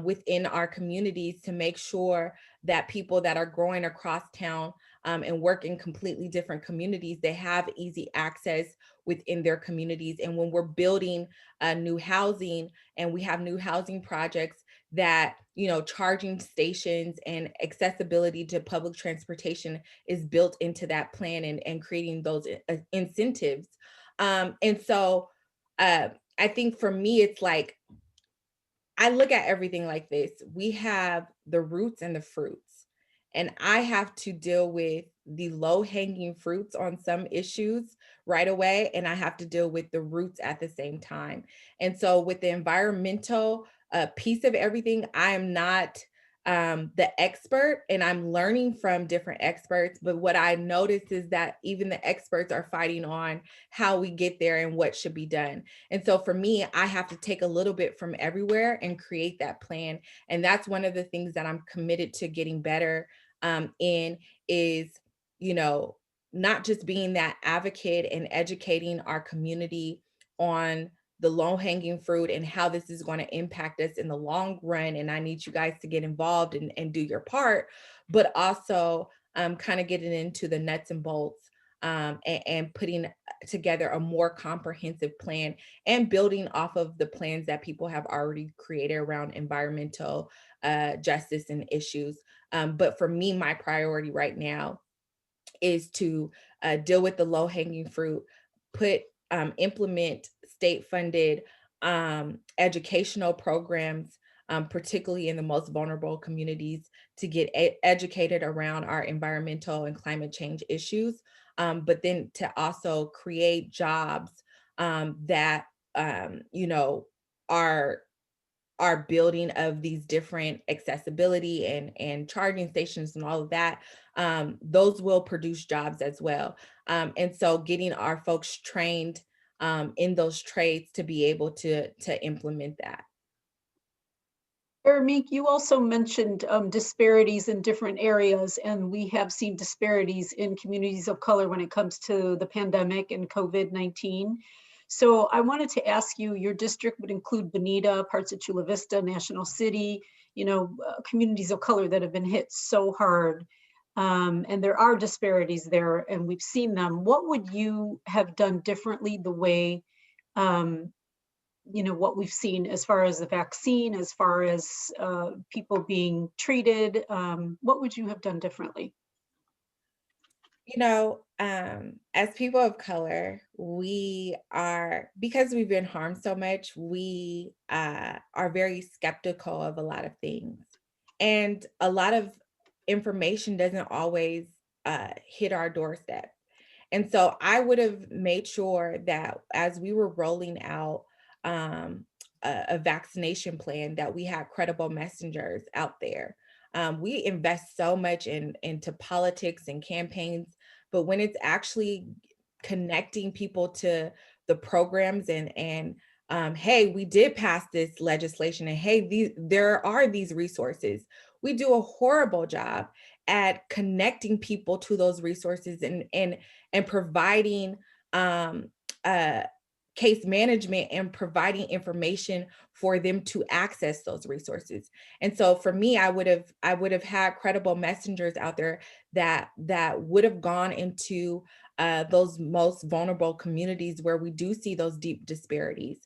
within our communities to make sure that people that are growing across town and work in completely different communities, they have easy access within their communities. And when we're building new housing and we have new housing projects, that, charging stations and accessibility to public transportation is built into that plan, and creating those incentives. And so I think for me, it's like, I look at everything like this. We have the roots and the fruits, and I have to deal with the low-hanging fruits on some issues right away, and I have to deal with the roots at the same time. And so with the environmental piece of everything, I am not the expert, and I'm learning from different experts. But what I noticed is that even the experts are fighting on how we get there and what should be done. And so for me, I have to take a little bit from everywhere and create that plan. And that's one of the things that I'm committed to getting better in, is, not just being that advocate and educating our community on the low-hanging fruit and how this is going to impact us in the long run. And I need you guys to get involved and do your part, but also kind of getting into the nuts and bolts and putting together a more comprehensive plan and building off of the plans that people have already created around environmental justice and issues. But for me, my priority right now is to deal with the low-hanging fruit, implement state-funded educational programs, particularly in the most vulnerable communities, to get educated around our environmental and climate change issues, but then to also create jobs that are building of these different accessibility and charging stations and all of that. Those will produce jobs as well. And so getting our folks trained in those trades to be able to implement that. Aeiramique, you also mentioned disparities in different areas, and we have seen disparities in communities of color when it comes to the pandemic and COVID-19. So I wanted to ask you, your district would include Bonita, parts of Chula Vista, National City, communities of color that have been hit so hard. And there are disparities there, and we've seen them. What would you have done differently the way, what we've seen as far as the vaccine, as far as people being treated? What would you have done differently? As people of color, because we've been harmed so much, we are very skeptical of a lot of things. And a lot of information doesn't always hit our doorstep. And so I would have made sure that as we were rolling out a vaccination plan, that we had credible messengers out there. We invest so much into politics and campaigns, but when it's actually connecting people to the programs and hey, we did pass this legislation, and hey, there are these resources. We do a horrible job at connecting people to those resources and providing case management and providing information for them to access those resources. And so for me, I would have had credible messengers out there that would have gone into those most vulnerable communities where we do see those deep disparities,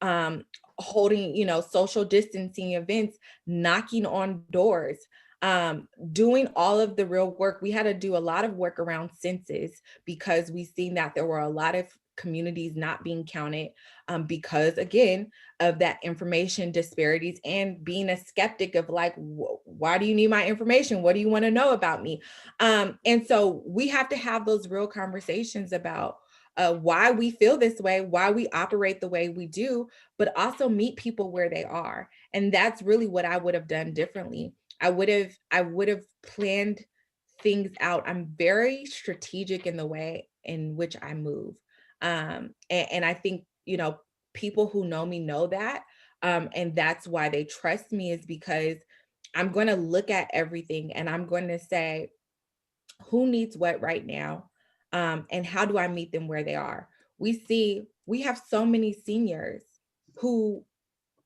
holding, social distancing events, knocking on doors, doing all of the real work. We had to do a lot of work around census because we've seen that there were a lot of communities not being counted because, again, of that information disparities and being a skeptic of like, why do you need my information? What do you want to know about me? And so we have to have those real conversations about why we feel this way, why we operate the way we do, but also meet people where they are. And that's really what I would have done differently. I would have planned things out. I'm very strategic in the way in which I move. And I think, people who know me know that. And that's why they trust me, is because I'm going to look at everything and I'm going to say, who needs what right now? And how do I meet them where they are? We have so many seniors who,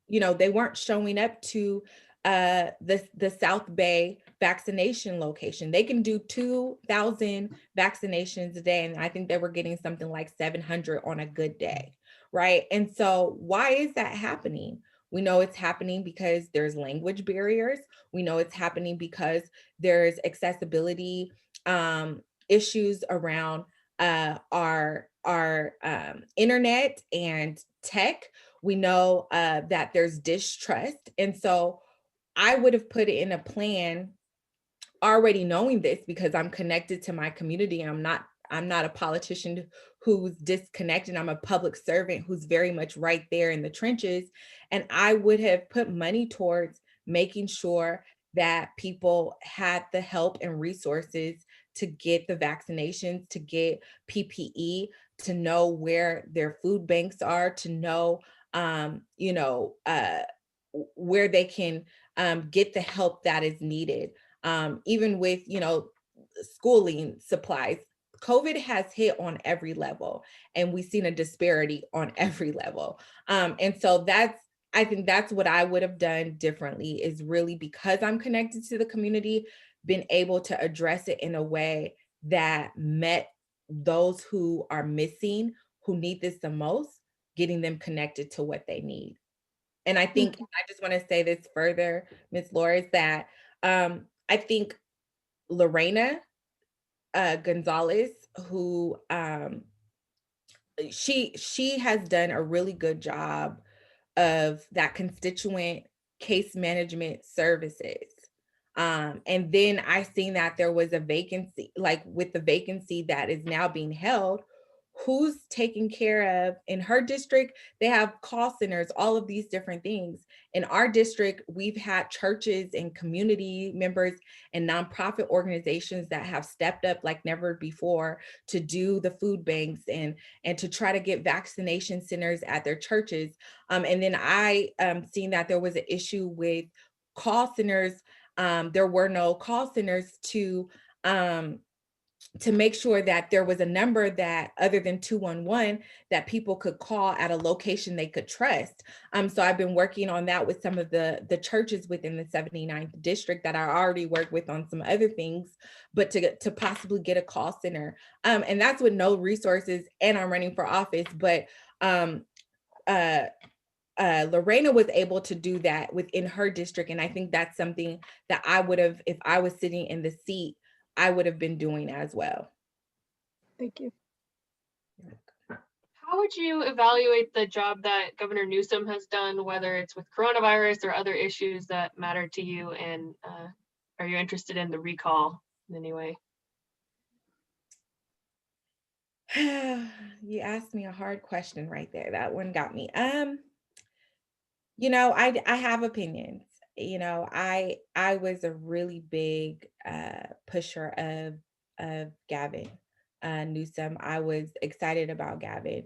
they weren't showing up to the South Bay vaccination location. They can do 2,000 vaccinations a day, and I think they were getting something like 700 on a good day, right? And so why is that happening? We know it's happening because there's language barriers. We know it's happening because there's accessibility issues around our internet and tech. We know that there's distrust. And so I would have put it in a plan already knowing this, because I'm connected to my community. I'm not a politician who's disconnected. I'm a public servant who's very much right there in the trenches. And I would have put money towards making sure that people had the help and resources to get the vaccinations, to get PPE, to know where their food banks are, to know, where they can get the help that is needed. Even with, schooling supplies, COVID has hit on every level, and we've seen a disparity on every level. And so I think that's what I would have done differently, is really, because I'm connected to the community, been able to address it in a way that met those who are missing, who need this the most, getting them connected to what they need. And I think, I just want to say this further, Ms. Laura, is that I think Lorena Gonzalez, who she has done a really good job of that constituent case management services. And then I seen that there was a vacancy, like with the vacancy that is now being held, who's taking care of, in her district, they have call centers, all of these different things. In our district, we've had churches and community members and nonprofit organizations that have stepped up like never before to do the food banks and to try to get vaccination centers at their churches. And then I seen that there was an issue with call centers. There were no call centers to make sure that there was a number that, other than 211, that people could call at a location they could trust. So I've been working on that with some of the churches within the 79th district that I already work with on some other things, but to possibly get a call center. And that's with no resources, and I'm running for office, but Lorena was able to do that within her district. And I think that's something that I would have, if I was sitting in the seat, I would have been doing as well. Thank you. How would you evaluate the job that Governor Newsom has done, whether it's with coronavirus or other issues that matter to you? And are you interested in the recall in any way? You asked me a hard question right there. That one got me. I have opinions. I was a really big pusher of Gavin Newsom. I was excited about Gavin.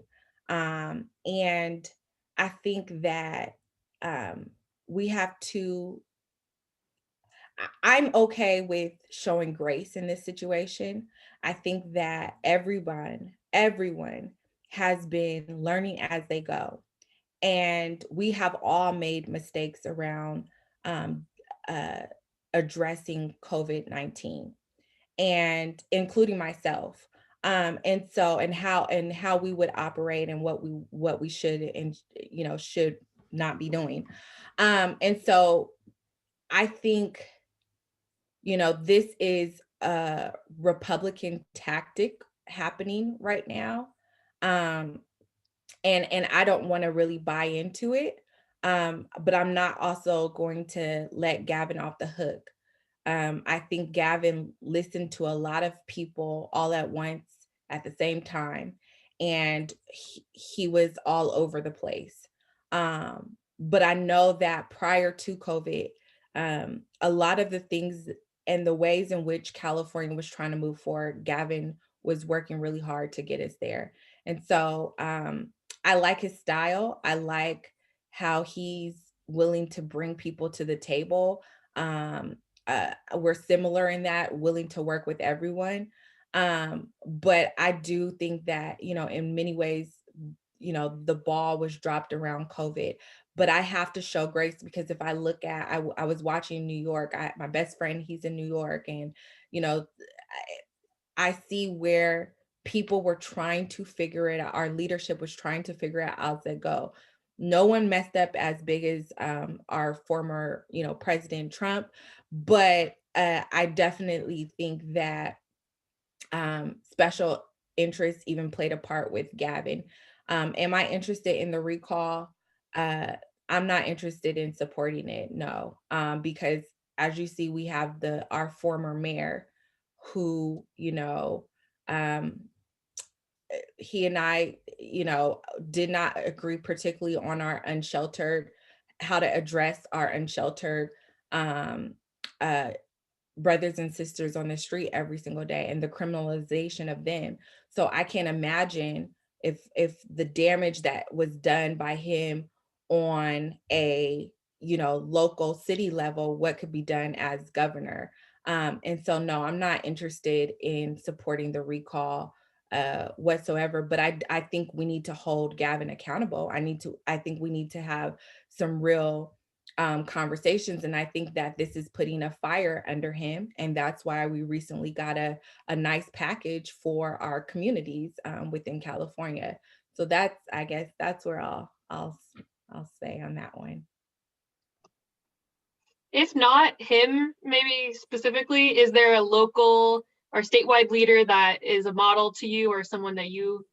And I think that we have to, I'm okay with showing grace in this situation. I think that everyone has been learning as they go. And we have all made mistakes around um, uh, addressing COVID-19, and including myself. And how we would operate, and what we should and should not be doing. And so I think this is a Republican tactic happening right now. Um, and I don't want to really buy into it. But I'm not also going to let Gavin off the hook. I think Gavin listened to a lot of people all at once at the same time, and he was all over the place. But I know that prior to COVID, a lot of the things and the ways in which California was trying to move forward, Gavin was working really hard to get us there. And so I like his style. I like how he's willing to bring people to the table. We're similar in that, willing to work with everyone. But I do think that, in many ways, the ball was dropped around COVID. But I have to show grace, because if I look at, I was watching New York, my best friend, he's in New York, and, I see where people were trying to figure it out. Our leadership was trying to figure out how to go. No one messed up as big as our former, President Trump, but I definitely think that special interests even played a part with Gavin. Am I interested in the recall? I'm not interested in supporting it, no, because as you see, we have our former mayor who, um, he and I, did not agree particularly on how to address our unsheltered um, uh, brothers and sisters on the street every single day, and the criminalization of them. So I can't imagine if the damage that was done by him on a local city level, what could be done as governor. And so no, I'm not interested in supporting the recall whatsoever. But I think we need to hold Gavin accountable. I think we need to have some real conversations. And I think that this is putting a fire under him. And that's why we recently got a nice package for our communities within California. So I guess that's where I'll say on that one. If not him, maybe specifically, is there a local or statewide leader that is a model to you, or someone that you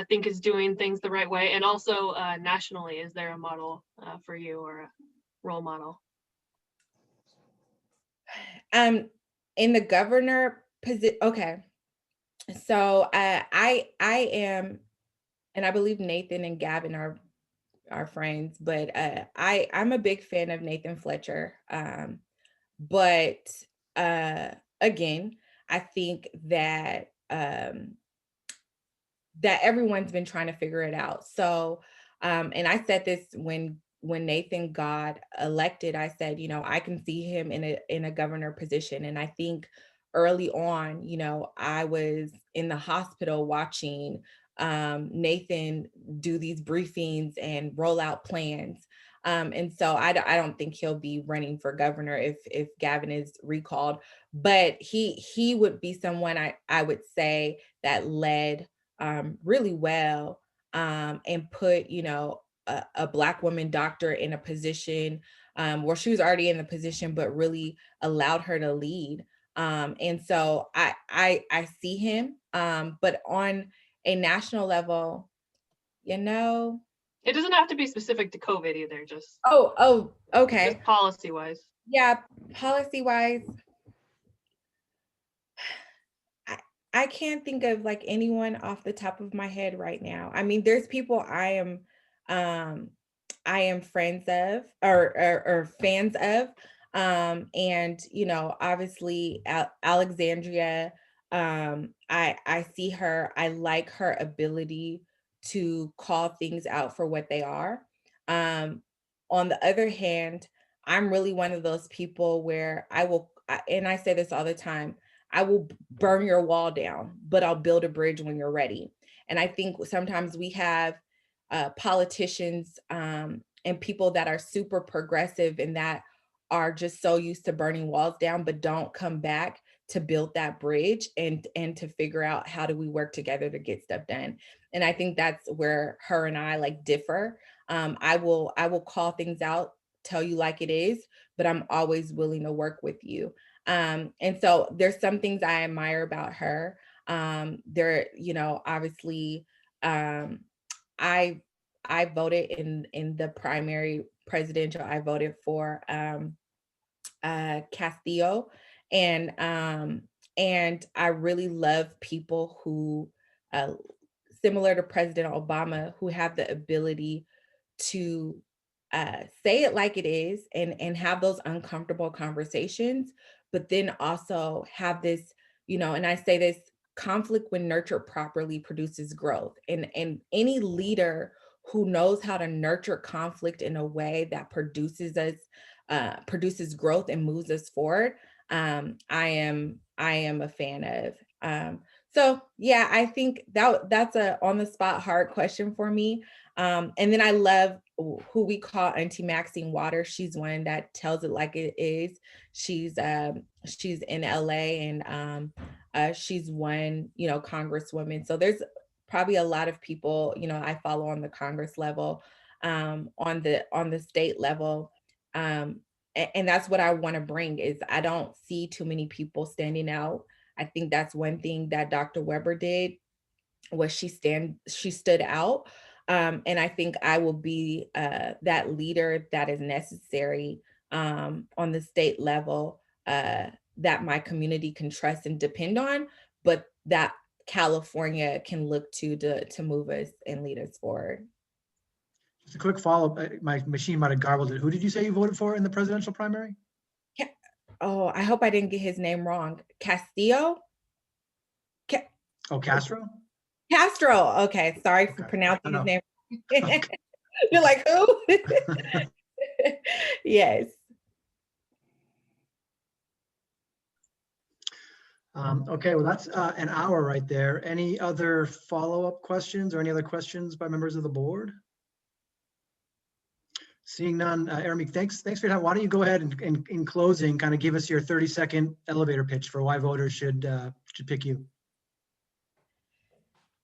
think is doing things the right way? And also nationally, is there a model for you, or a role model? In the governor position, okay. So I am, and I believe Nathan and Gavin are friends, but I'm a big fan of Nathan Fletcher. But again, I think that that everyone's been trying to figure it out. So, and I said this when Nathan got elected, I said, I can see him in a governor position. And I think early on, I was in the hospital watching Nathan do these briefings and roll out plans. And so I don't think he'll be running for governor if Gavin is recalled, but he would be someone I would say that led really well and put, a Black woman doctor in a position where she was already in the position, but really allowed her to lead. And so I see him, but on a national level, It doesn't have to be specific to COVID either, just okay. just policy wise. Yeah, policy wise, I can't think of like anyone off the top of my head right now. I mean, there's people I am friends of or fans of. And, obviously Alexandria, I see her, I like her ability to call things out for what they are. On the other hand, I'm really one of those people where and I say this all the time, I will burn your wall down, but I'll build a bridge when you're ready. And I think sometimes we have politicians and people that are super progressive and that are just so used to burning walls down, but don't come back to build that bridge and to figure out how do we work together to get stuff done. And I think that's where her and I like differ. I will call things out, tell you like it is, but I'm always willing to work with you. And so there's some things I admire about her. Obviously, I voted in the primary presidential. I voted for Castillo, and I really love people who, similar to President Obama, who have the ability to say it like it is and have those uncomfortable conversations, but then also have this, and I say this, conflict when nurtured properly produces growth. And any leader who knows how to nurture conflict in a way that produces growth and moves us forward, I am a fan of. So yeah, I think that's a on the spot hard question for me. And then I love who we call Auntie Maxine Waters. She's one that tells it like it is. She's in LA, and she's one, congresswoman. So there's probably a lot of people, I follow on the Congress level, on the state level. And that's what I want to bring is I don't see too many people standing out. I think that's one thing that Dr. Weber did, was she stood out. And I think I will be that leader that is necessary on the state level, that my community can trust and depend on, but that California can look to move us and lead us forward. Just a quick follow-up. My machine might have garbled it. Who did you say you voted for in the presidential primary? Oh, I hope I didn't get his name wrong. Castillo? Castro? Castro. Okay, sorry for pronouncing his name. You're like, who? Yes. Okay, well, that's an hour right there. Any other follow-up questions or any other questions by members of the board? Seeing none, Aeiramique, thanks for your time. Why don't you go ahead and in closing, kind of give us your 30-second elevator pitch for why voters should pick you.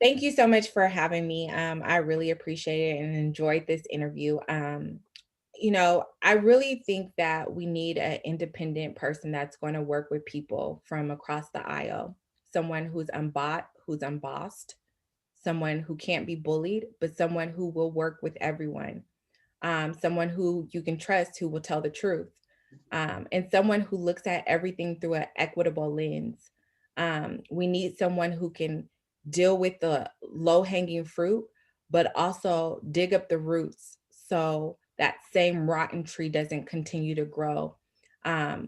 Thank you so much for having me. I really appreciate it and enjoyed this interview. I really think that we need an independent person that's going to work with people from across the aisle. Someone who's unbought, who's unbossed, someone who can't be bullied, but someone who will work with everyone. Someone who you can trust, who will tell the truth. And someone who looks at everything through an equitable lens. We need someone who can deal with the low-hanging fruit, but also dig up the roots so that same rotten tree doesn't continue to grow.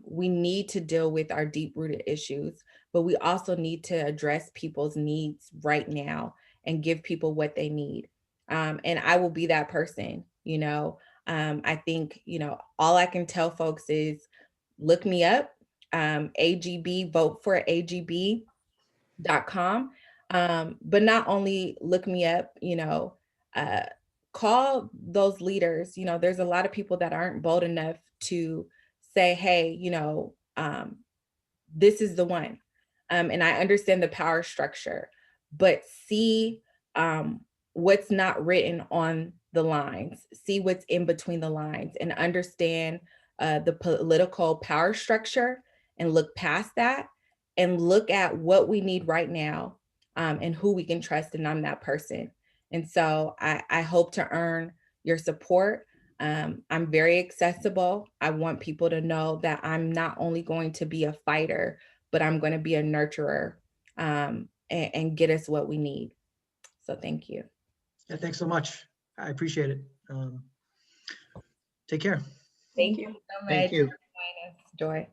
We need to deal with our deep-rooted issues, but we also need to address people's needs right now and give people what they need. And I will be that person, I think, all I can tell folks is look me up, AGB, vote for AGB.com. But not only look me up, call those leaders. There's a lot of people that aren't bold enough to say, hey, this is the one. And I understand the power structure, but see what's not written on the lines, see what's in between the lines, and understand the political power structure and look past that and look at what we need right now. And who we can trust, and I'm that person. And so I hope to earn your support. I'm very accessible. I want people to know that I'm not only going to be a fighter, but I'm going to be a nurturer, and get us what we need. So thank you. Yeah, thanks so much. I appreciate it. Take care. Thank you so much. Thank you. Joy.